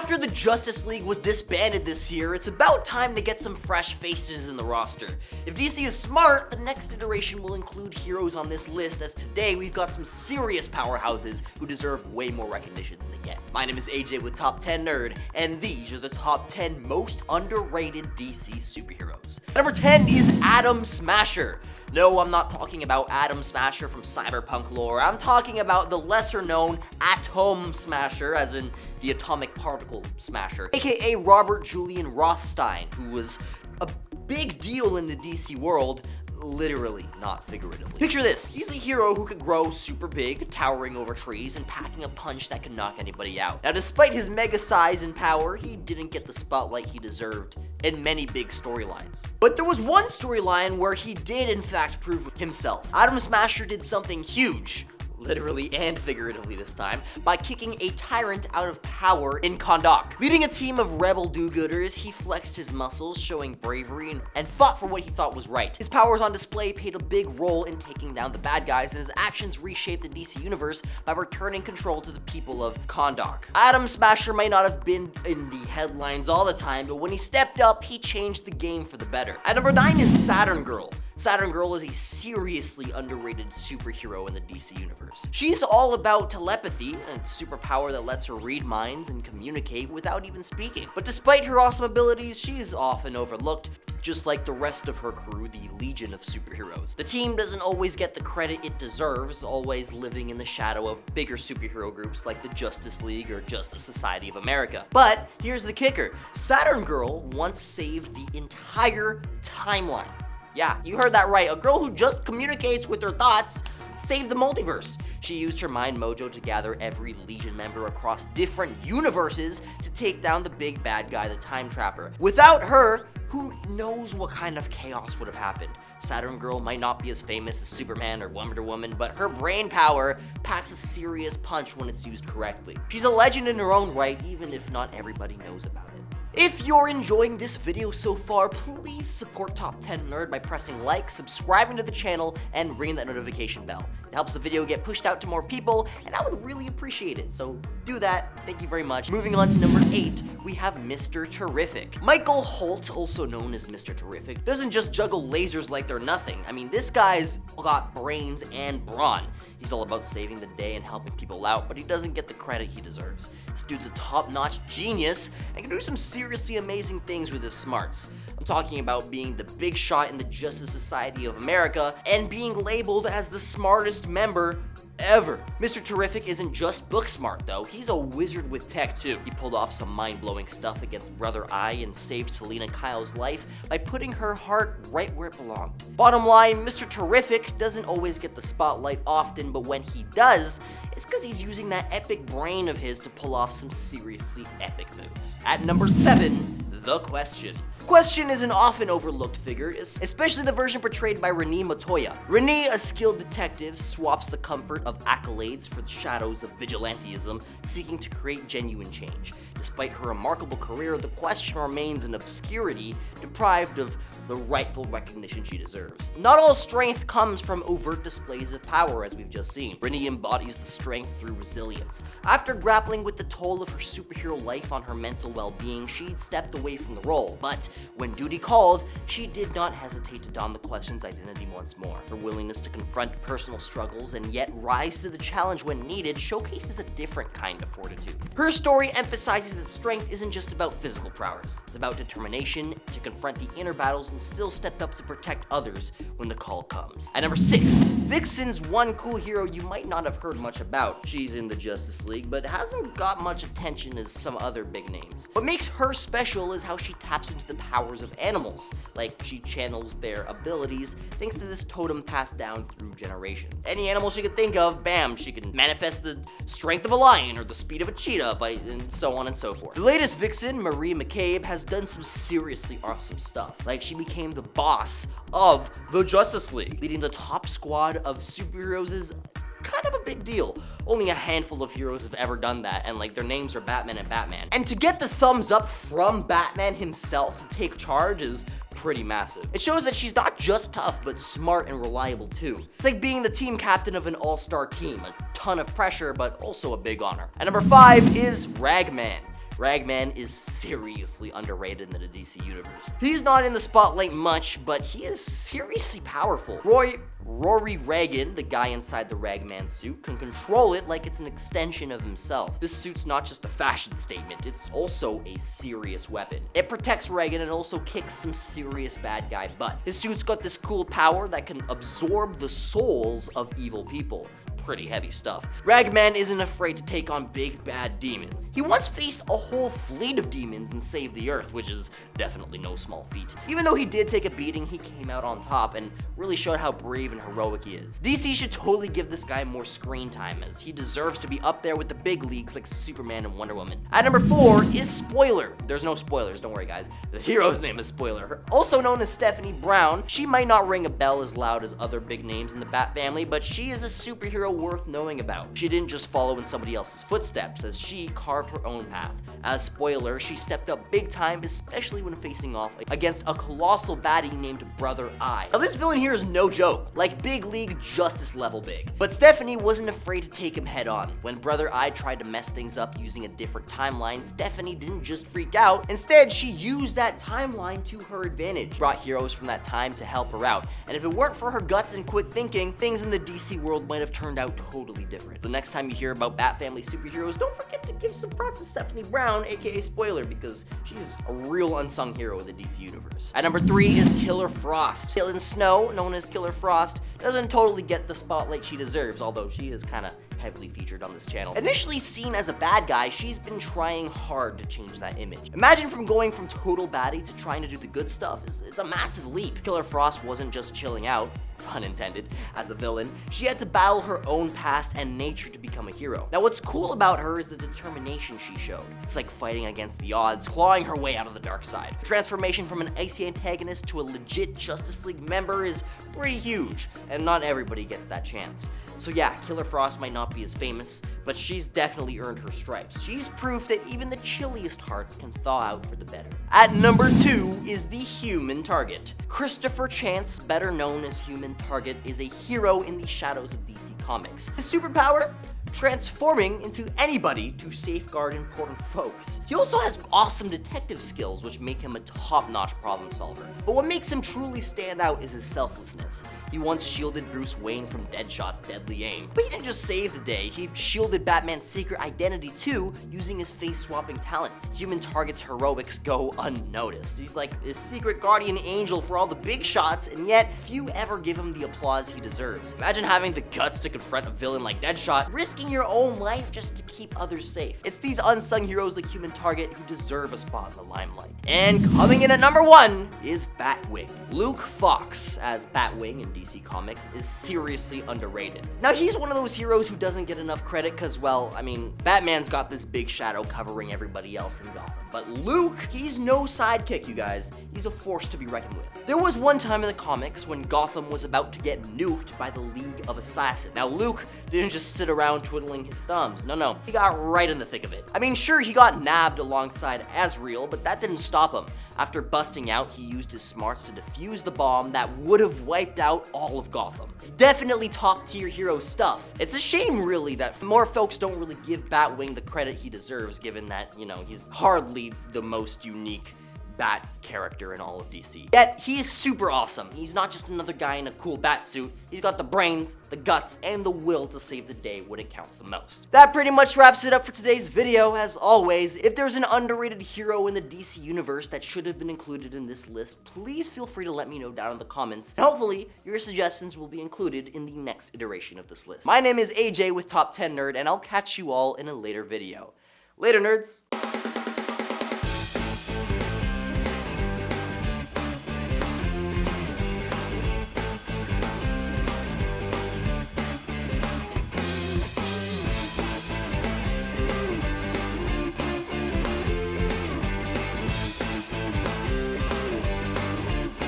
After the Justice League was disbanded this year, it's about time to get some fresh faces in the roster. If DC is smart, the next iteration will include heroes on this list, as today we've got some serious powerhouses who deserve way more recognition than they get. My name is AJ with Top 10 Nerd, and these are the top 10 most underrated DC superheroes. Number 10 is Atom Smasher. No, I'm not talking about Atom Smasher from Cyberpunk lore. I'm talking about the lesser known Atom Smasher, as in the atomic particle smasher, aka Robert Julian Rothstein, who was a big deal in the DC world, literally, not figuratively. Picture this, he's a hero who could grow super big, towering over trees, and packing a punch that could knock anybody out. Now, despite his mega size and power, he didn't get the spotlight he deserved in many big storylines. But there was one storyline where he did in fact prove himself. Atom Smasher did something huge, literally and figuratively this time, by kicking a tyrant out of power in Kahndaq. Leading a team of rebel do-gooders, he flexed his muscles, showing bravery and fought for what he thought was right. His powers on display played a big role in taking down the bad guys, and his actions reshaped the DC universe by returning control to the people of Kahndaq. Atom Smasher might not have been in the headlines all the time, but when he stepped up, he changed the game for the better. At number 9 is Saturn Girl. Saturn Girl is a seriously underrated superhero in the DC universe. She's all about telepathy, a superpower that lets her read minds and communicate without even speaking. But despite her awesome abilities, she's often overlooked, just like the rest of her crew, the Legion of Superheroes. The team doesn't always get the credit it deserves, always living in the shadow of bigger superhero groups like the Justice League or Justice Society of America. But here's the kicker, Saturn Girl once saved the entire timeline. Yeah, you heard that right. A girl who just communicates with her thoughts saved the multiverse. She used her mind mojo to gather every Legion member across different universes to take down the big bad guy, the Time Trapper. Without her, who knows what kind of chaos would have happened. Saturn Girl might not be as famous as Superman or Wonder Woman, but her brain power packs a serious punch when it's used correctly. She's a legend in her own right, even if not everybody knows about it. If you're enjoying this video so far, please support Top 10 Nerd by pressing like, subscribing to the channel, and ringing that notification bell. It helps the video get pushed out to more people, and I would really appreciate it, so do that. Thank you very much. Moving on to number 8, we have Mr. Terrific. Michael Holt, also known as Mr. Terrific, doesn't just juggle lasers like they're nothing. I mean, this guy's got brains and brawn. He's all about saving the day and helping people out, but he doesn't get the credit he deserves. This dude's a top-notch genius and can do some seriously amazing things with his smarts. I'm talking about being the big shot in the Justice Society of America and being labeled as the smartest member ever. Mr. Terrific isn't just book smart though, he's a wizard with tech too. He pulled off some mind-blowing stuff against Brother Eye and saved Selina Kyle's life by putting her heart right where it belonged. Bottom line, Mr. Terrific doesn't always get the spotlight often, but when he does, it's because he's using that epic brain of his to pull off some seriously epic moves. At number 7, The Question. Question is an often overlooked figure, especially the version portrayed by Renee Montoya. Renee, a skilled detective, swaps the comfort of accolades for the shadows of vigilantism, seeking to create genuine change. Despite her remarkable career, the Question remains in obscurity, deprived of the rightful recognition she deserves. Not all strength comes from overt displays of power, as we've just seen. Renee embodies the strength through resilience. After grappling with the toll of her superhero life on her mental well-being, she'd stepped away from the role. But when duty called, she did not hesitate to don the Question's identity once more. Her willingness to confront personal struggles and yet rise to the challenge when needed showcases a different kind of fortitude. Her story emphasizes that strength isn't just about physical prowess. It's about determination to confront the inner battles and still step up to protect others when the call comes. At number 6, Vixen's one cool hero you might not have heard much about. She's in the Justice League, but hasn't got much attention as some other big names. What makes her special is how she taps into the powers of animals, like she channels their abilities thanks to this totem passed down through generations. Any animal she could think of, bam, she can manifest the strength of a lion or the speed of a cheetah, and so on and so forth. The latest Vixen, Marie McCabe, has done some seriously awesome stuff. Like, she became the boss of the Justice League. Leading the top squad of superheroes is kind of a big deal. Only a handful of heroes have ever done that, and like their names are Batman and Batman. And to get the thumbs up from Batman himself to take charge is pretty massive. It shows that she's not just tough, but smart and reliable too. It's like being the team captain of an all-star team. A ton of pressure, but also a big honor. At number 5 is Ragman. Ragman is seriously underrated in the DC universe. He's not in the spotlight much, but he is seriously powerful. Rory Reagan, the guy inside the Ragman suit, can control it like it's an extension of himself. This suit's not just a fashion statement, it's also a serious weapon. It protects Reagan and also kicks some serious bad guy butt. His suit's got this cool power that can absorb the souls of evil people. Pretty heavy stuff. Ragman isn't afraid to take on big bad demons. He once faced a whole fleet of demons and saved the Earth, which is definitely no small feat. Even though he did take a beating, he came out on top and really showed how brave and heroic he is. DC should totally give this guy more screen time, as he deserves to be up there with the big leagues like Superman and Wonder Woman. At number 4 is Spoiler. There's no spoilers, don't worry guys. The hero's name is Spoiler. Also known as Stephanie Brown, she might not ring a bell as loud as other big names in the Bat family, but she is a superhero worth knowing about. She didn't just follow in somebody else's footsteps, as she carved her own path. As Spoiler, she stepped up big time, especially when facing off against a colossal baddie named Brother Eye. Now this villain here is no joke, like big league Justice level big. But Stephanie wasn't afraid to take him head on. When Brother Eye tried to mess things up using a different timeline, Stephanie didn't just freak out. Instead, she used that timeline to her advantage, brought heroes from that time to help her out. And if it weren't for her guts and quick thinking, things in the DC world might have turned out totally different. The next time you hear about Bat family superheroes, don't forget to give some props to Stephanie Brown, aka Spoiler, because she's a real unsung hero in the DC universe. At number 3 is Killer Frost. Caitlin Snow, known as Killer Frost, doesn't totally get the spotlight she deserves, although she is kind of heavily featured on this channel. Initially seen as a bad guy, she's been trying hard to change that image. Imagine going from total baddie to trying to do the good stuff. It's a massive leap. Killer Frost wasn't just chilling out, pun intended, as a villain. She had to battle her own past and nature to become a hero. Now what's cool about her is the determination she showed. It's like fighting against the odds, clawing her way out of the dark side. The transformation from an icy antagonist to a legit Justice League member is pretty huge, and not everybody gets that chance. So yeah, Killer Frost might not be as famous, but she's definitely earned her stripes. She's proof that even the chilliest hearts can thaw out for the better. At number 2 is the Human Target. Christopher Chance, better known as Human Target, is a hero in the shadows of DC Comics. His superpower? Transforming into anybody to safeguard important folks. He also has awesome detective skills, which make him a top-notch problem solver. But what makes him truly stand out is his selflessness. He once shielded Bruce Wayne from Deadshot's deadly aim. But he didn't just save the day, he shielded Batman's secret identity too, using his face-swapping talents. Human Target's heroics go unnoticed. He's like this secret guardian angel for all the big shots, and yet few ever give him the applause he deserves. Imagine having the guts to confront a villain like Deadshot, risking your own life just to keep others safe. It's these unsung heroes like Human Target who deserve a spot in the limelight. And coming in at number 1 is Batwing. Luke Fox, as Batwing in DC Comics, is seriously underrated. Now he's one of those heroes who doesn't get enough credit because, well, I mean, Batman's got this big shadow covering everybody else in Gotham. But Luke, he's no sidekick, you guys. He's a force to be reckoned with. There was one time in the comics when Gotham was about to get nuked by the League of Assassins. Now Luke didn't just sit around twiddling his thumbs. No, he got right in the thick of it. I mean, sure, he got nabbed alongside Azrael, but that didn't stop him. After busting out, he used his smarts to defuse the bomb that would have wiped out all of Gotham. It's definitely top-tier hero stuff. It's a shame, really, that more folks don't really give Batwing the credit he deserves, given that, you know, he's hardly the most unique Bat character in all of DC. Yet, he's super awesome. He's not just another guy in a cool bat suit. He's got the brains, the guts, and the will to save the day when it counts the most. That pretty much wraps it up for today's video. As always, if there's an underrated hero in the DC universe that should have been included in this list, please feel free to let me know down in the comments. And hopefully, your suggestions will be included in the next iteration of this list. My name is AJ with Top 10 Nerd, and I'll catch you all in a later video. Later, nerds!